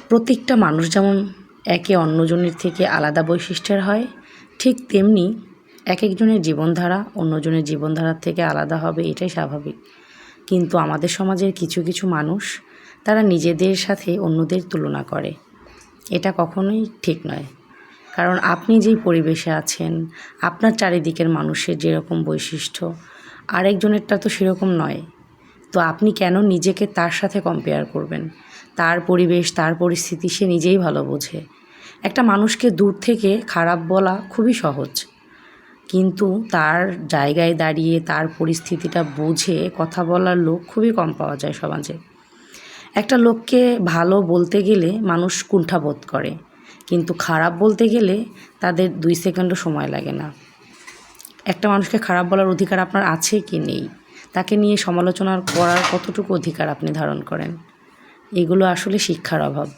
প্রত্যেকটা মানুষ যেমন একে অন্যজনের থেকে আলাদা বৈশিষ্ট্যের হয়, ঠিক তেমনি এক একজনের জীবনধারা অন্যজনের জীবনধারার থেকে আলাদা হবে, এটাই স্বাভাবিক। কিন্তু আমাদের সমাজের কিছু কিছু মানুষ তারা নিজেদের সাথে অন্যদের তুলনা করে। এটা কখনোই ঠিক নয়। কারণ আপনি যেই পরিবেশে আছেন, আপনার চারিদিকের মানুষের যেরকম বৈশিষ্ট্য আরেকজনেরটা তো সেরকম নয়। তো আপনি কেন নিজেকে তার সাথে কম্পেয়ার করবেন? তার পরিবেশ, তার পরিস্থিতি সে নিজেই ভালো বোঝে। একটা মানুষকে দূর থেকে খারাপ বলা খুবই সহজ, কিন্তু তার জায়গায় দাঁড়িয়ে তার পরিস্থিতিটা বুঝে কথা বলার লোক খুবই কম পাওয়া যায় সমাজে। একটা লোককে ভালো বলতে গেলে মানুষ কুণ্ঠাবোধ করে, কিন্তু খারাপ বলতে গেলে তাদের 2 সেকেন্ডও সময় লাগে না। একটা মানুষকে খারাপ বলার অধিকার আপনার আছে কি নেই, তাকে নিয়ে সমালোচনা করার কতটুকু অধিকার আপনি ধারণ করেন, এগুলো আসলে শিক্ষার অভাব।